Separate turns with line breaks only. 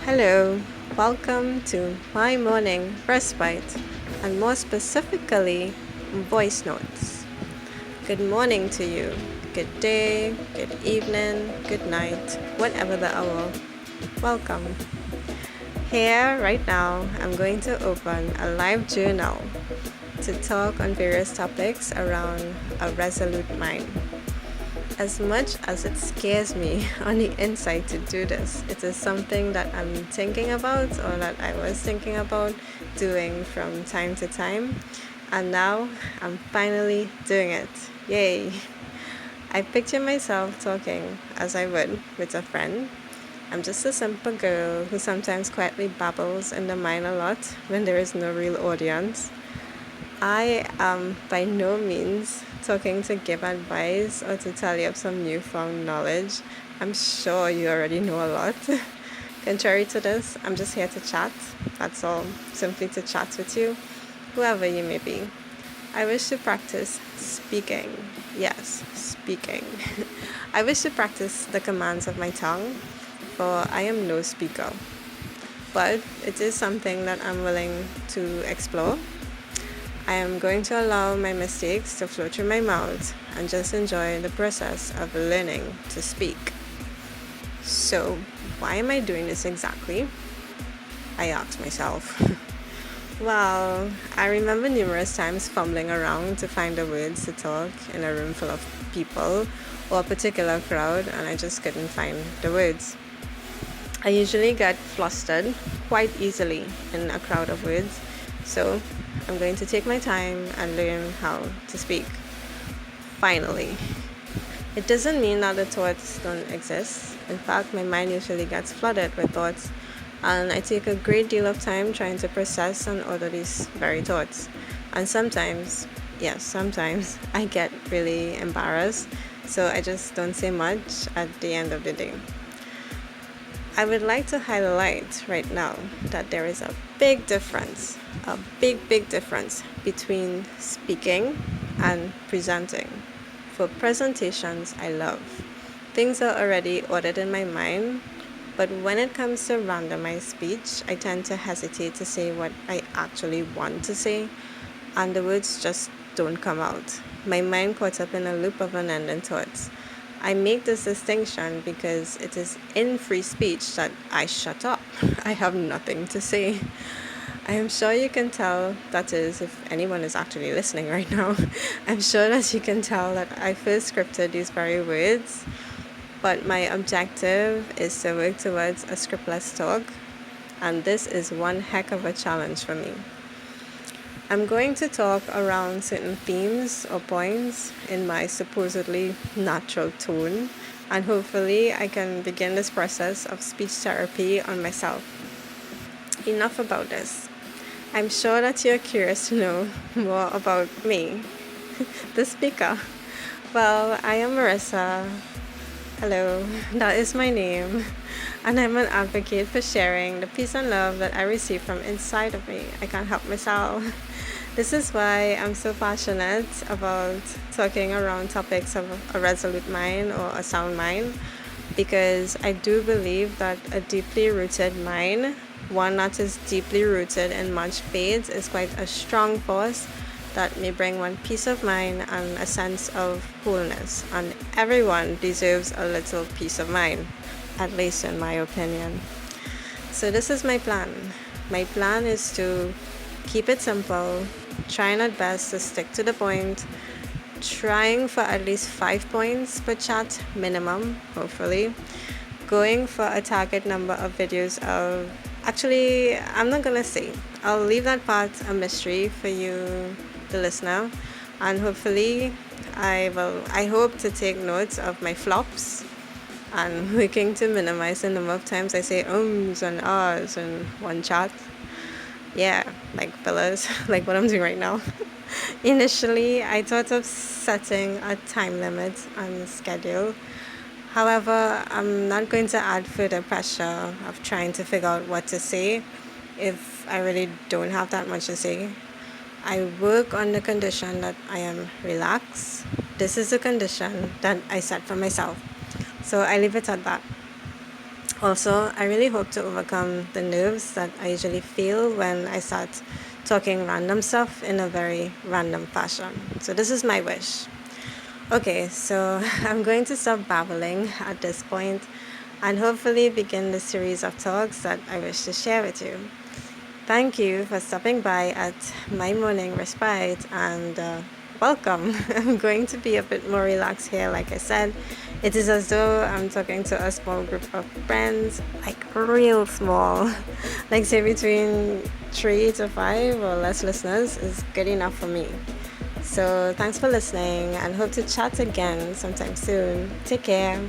Hello, welcome to my morning respite, and more specifically, voice notes. Good morning to you, good day, good evening, good night, whatever the hour. Welcome. Here, right now, I'm going to open a live journal to talk on various topics around a resolute mind. As much as it scares me on the inside to do this, it is something that I'm thinking about or that I was thinking about doing from time to time. And now I'm finally doing it. Yay! I picture myself talking as I would with a friend. I'm just a simple girl who sometimes quietly babbles in the mind a lot when there is no real audience. I am by no means talking to give advice or to tell you of some newfound knowledge. I'm sure you already know a lot. Contrary to this, I'm just here to chat. That's all. Simply to chat with you, whoever you may be. I wish to practice speaking. Yes, speaking. I wish to practice the commands of my tongue, for I am no speaker. But it is something that I'm willing to explore. I am going to allow my mistakes to flow through my mouth and just enjoy the process of learning to speak. So, why am I doing this exactly? I asked myself. Well, I remember numerous times fumbling around to find the words to talk in a room full of people or a particular crowd, and I just couldn't find the words. I usually get flustered quite easily in a crowd of words, so I'm going to take my time and learn how to speak. Finally. It doesn't mean that the thoughts don't exist. In fact, my mind usually gets flooded with thoughts, and I take a great deal of time trying to process and order these very thoughts. And sometimes, yes, sometimes I get really embarrassed, so I just don't say much at the end of the day. I would like to highlight right now that there is a big difference, big difference between speaking and presenting. For presentations, I love. Things are already ordered in my mind, but when it comes to randomized speech, I tend to hesitate to say what I actually want to say, and the words just don't come out. My mind caught up in a loop of unending thoughts. I make this distinction because it is in free speech that I shut up. I have nothing to say. I am sure you can tell, that is, if anyone is actually listening right now, I'm sure that you can tell that I first scripted these very words, but my objective is to work towards a scriptless talk, and this is one heck of a challenge for me. I'm going to talk around certain themes or points in my supposedly natural tone, and hopefully I can begin this process of speech therapy on myself. Enough about this. I'm sure that you're curious to know more about me, the speaker. Well, I am Marissa. Hello, that is my name. And I'm an advocate for sharing the peace and love that I receive from inside of me. I can't help myself. This is why I'm so passionate about talking around topics of a resolute mind or a sound mind, because I do believe that a deeply rooted mind, one that is deeply rooted in much faith, is quite a strong force that may bring one peace of mind and a sense of wholeness. And everyone deserves a little peace of mind, at least in my opinion. So this is my plan. My plan is to keep it simple, trying at best to stick to the point, trying for at least 5 points per chat minimum, hopefully, going for a target number of videos of, actually, I'm not gonna say, I'll leave that part a mystery for you, the listener, and hopefully I hope to take notes of my flops and working to minimize the number of times I say ums and ahs in one chat. Yeah, like fillers, like what I'm doing right now. Initially, I thought of setting a time limit and schedule. However, I'm not going to add further pressure of trying to figure out what to say if I really don't have that much to say. I work on the condition that I am relaxed. This is a condition that I set for myself. So I leave it at that. Also, I really hope to overcome the nerves that I usually feel when I start talking random stuff in a very random fashion. So, this is my wish. Okay, so I'm going to stop babbling at this point and hopefully begin the series of talks that I wish to share with you. Thank you for stopping by at my morning respite and welcome. I'm going to be a bit more relaxed here, like I said. It is as though I'm talking to a small group of friends, like real small. Like, say, between 3 to 5 or less listeners is good enough for me. So, thanks for listening and hope to chat again sometime soon. Take care.